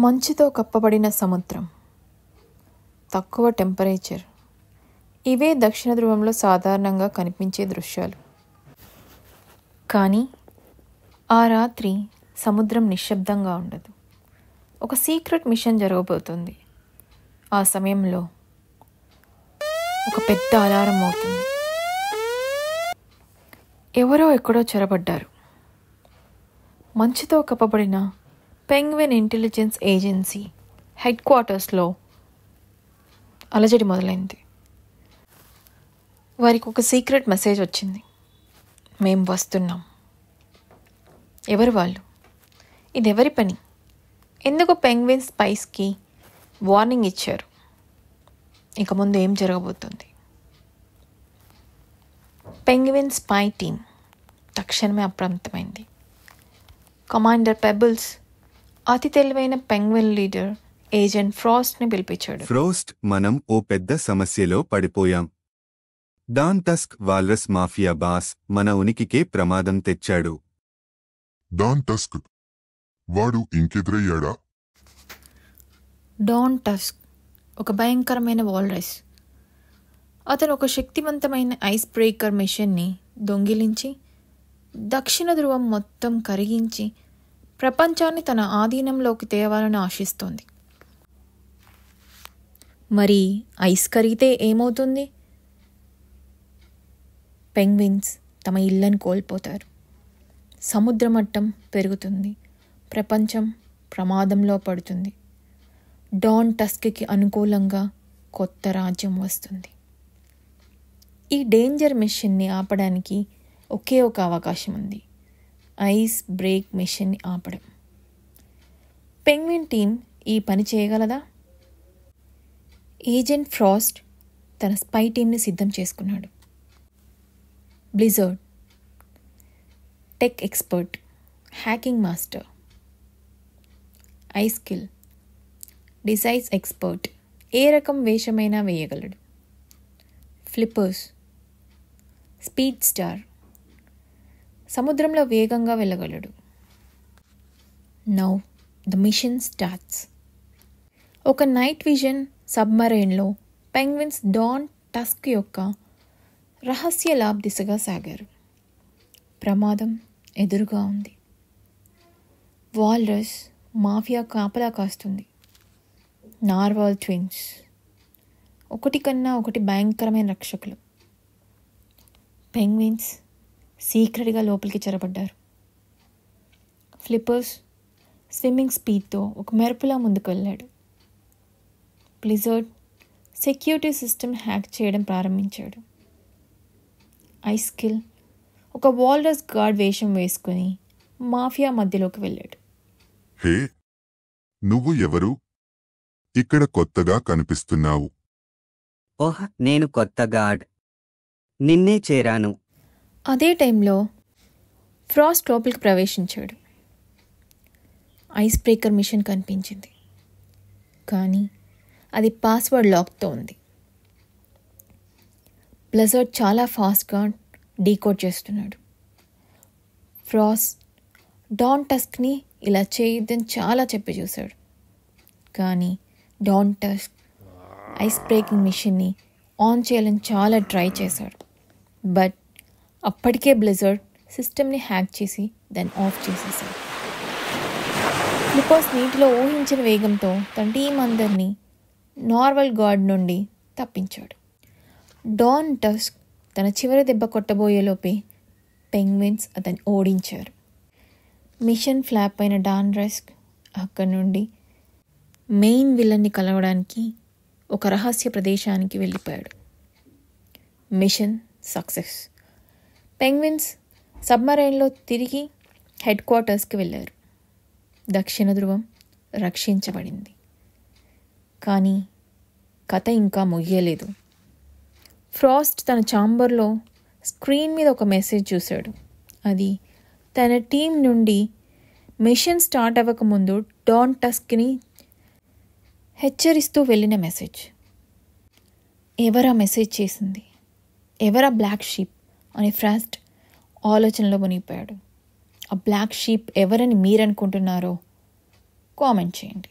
మంచుతో కప్పబడిన సముద్రం, తక్కువ టెంపరేచర్, ఇవే దక్షిణ ధ్రువంలో సాధారణంగా కనిపించే దృశ్యాలు. కానీ ఆ రాత్రి సముద్రం నిశ్శబ్దంగా ఉండదు. ఒక సీక్రెట్ మిషన్ జరగబోతుంది. ఆ సమయంలో ఒక పెద్ద అలారం అవుతుంది. ఎవరో ఎక్కడో చొరబడ్డారు. మంచుతో కప్పబడిన పెంగ్విన్ ఇంటెలిజెన్స్ ఏజెన్సీ హెడ్ క్వార్టర్స్లో అలజడి మొదలైంది. వారికి ఒక సీక్రెట్ మెసేజ్ వచ్చింది. మేం వస్తున్నాం. ఎవరు వాళ్ళు? ఇది ఎవరి పని? ఎందుకు పెంగ్విన్ స్పైస్కి వార్నింగ్ ఇచ్చారు? ఇక ముందు ఏం జరగబోతుంది? పెంగ్విన్ స్పై టీం తక్షణమే అప్రమత్తమైంది. కమాండర్ పెబుల్స్ అతి తెలివైన పెంగ్విన్ లీడర్ ఏజెంట్ ఫ్రాస్ట్ని పిలిపించాడు. ఫ్రోస్ట్, మనం ఓ పెద్ద సమస్యలో పడిపోయాం. Don Tusk walrus mafia boss మన ఉనికికే ప్రమాదం తెచ్చాడు. Don Tusk? వాడు ఇంకెదురయ్యాడా? డాన్ టస్క్ ఒక భయంకరమైన వాల్రస్. అతను ఒక శక్తివంతమైన ఐస్ బ్రేకర్ మెషిన్ని దొంగిలించి దక్షిణ ధ్రువం మొత్తం కరిగించి ప్రపంచాన్ని తన ఆధీనంలోకి తేవాలని ఆశిస్తోంది. మరి ఐస్ కరిగితే ఏమవుతుంది? పెంగ్విన్స్ తమ ఇళ్ళని కోల్పోతారు. సముద్ర మట్టం పెరుగుతుంది. ప్రపంచం ప్రమాదంలో పడుతుంది. డాన్ టస్క్కి అనుకూలంగా కొత్త రాజ్యం వస్తుంది. ఈ డేంజర్ మిషన్ని ఆపడానికి ఒకే ఒక అవకాశం ఉంది. ఐస్ బ్రేక్ మిషన్ని ఆపడం. పెంగ్విన్ టీం ఈ పని చేయగలదా? ఏజెంట్ ఫ్రాస్ట్ తన స్పై టీంని సిద్ధం చేసుకున్నాడు. Blizzard tech expert, hacking master. ఐస్కిల్ డిజైన్స్ ఎక్స్పర్ట్, ఏ రకం వేషమైనా వేయగలడు. ఫ్లిప్పర్స్ స్పీడ్ స్టార్, సముద్రంలో వేగంగా వెళ్ళగలడు. Now the mission starts. ఒక నైట్ విజన్ సబ్మరైన్లో పెంగ్విన్స్ డాన్ టస్క్ యొక్క రహస్య ల్యాబ్ దిశగా సాగారు. ప్రమాదం ఎదురుగా ఉంది. వాల్రస్ మాఫియా కాపలా కాస్తుంది. నార్వాల్ ట్విన్స్ ఒకటి కన్నా ఒకటి భయంకరమైన రక్షకులు. పెంగ్విన్స్ సీక్రెట్గా లోపలికి చొరబడ్డారు. ఫ్లిప్పర్స్ స్విమ్మింగ్ స్పీడ్తో ఒక మెరుపులా ముందుకు వెళ్ళాడు. బ్లిజర్డ్ సెక్యూరిటీ సిస్టమ్ హ్యాక్ చేయడం ప్రారంభించాడు. ఐస్కిల్ ఒక వాల్రస్ గార్డ్ వేషం వేసుకుని మాఫియా మధ్యలోకి వెళ్ళాడు. హే, నువ్వు ఎవరు? ఇక్కడ కొత్తగా కనిపిస్తున్నావు. ఓహ్, నేను కొత్త గార్డ్. నిన్నే చేరాను. అదే టైంలో ఫ్రాస్ట్ లోపలికి ప్రవేశించాడు. ఐస్ బ్రేకర్ మిషన్ కనిపించింది. కానీ అది పాస్వర్డ్ లాక్తో ఉంది. బ్లిజర్డ్ చాలా ఫాస్ట్గా డీకోడ్ చేస్తున్నాడు. ఫ్రాస్ట్ డాన్ టస్క్ని ఇలా చేయొద్దని చాలా చెప్పి చూశాడు. కానీ డాన్ టస్క్ ఐస్ బ్రేకింగ్ మిషన్ని ఆన్ చేయాలని చాలా ట్రై చేశాడు. బట్ అప్పటికే బ్లిజర్డ్ సిస్టమ్ని హ్యాక్ చేసి దాన్ని ఆఫ్ చేసేసాడు. ఫ్లిప్పర్స్ నీటిలో ఊహించిన వేగంతో తన టీం అందరినీ నార్వల్ గార్డ్ నుండి తప్పించాడు. డాన్ టస్క్ తన చివరి దెబ్బ కొట్టబోయేలోపే పెంగ్విన్స్ అతన్ని ఓడించారు. మిషన్ ఫ్లాప్ అయిన డాన్ టస్క్ అక్కడి నుండి మెయిన్ విలన్ని కలవడానికి ఒక రహస్య ప్రదేశానికి వెళ్ళిపోయాడు. Machine success. పెంగ్విన్స్ సబ్మరైన్లో తిరిగి హెడ్ క్వార్టర్స్కి వెళ్ళారు. దక్షిణ ధ్రువం రక్షించబడింది. కానీ కథ ఇంకా ముగియలేదు. ఫ్రాస్ట్ తన ఛాంబర్లో స్క్రీన్ మీద ఒక మెసేజ్ చూశాడు. అది తన టీం నుండి మిషన్ స్టార్ట్ అవ్వకముందు డాన్ టస్క్ని హెచ్చరిస్తూ వెళ్ళిన మెసేజ్. ఎవరా మెసేజ్ చేసింది? ఎవరా బ్లాక్ షీప్ అని ఫ్రాస్ట్ ఆలోచనలో మునిగిపోయాడు. ఆ బ్లాక్ షీప్ ఎవరని మీరనుకుంటున్నారో కామెంట్ చేయండి.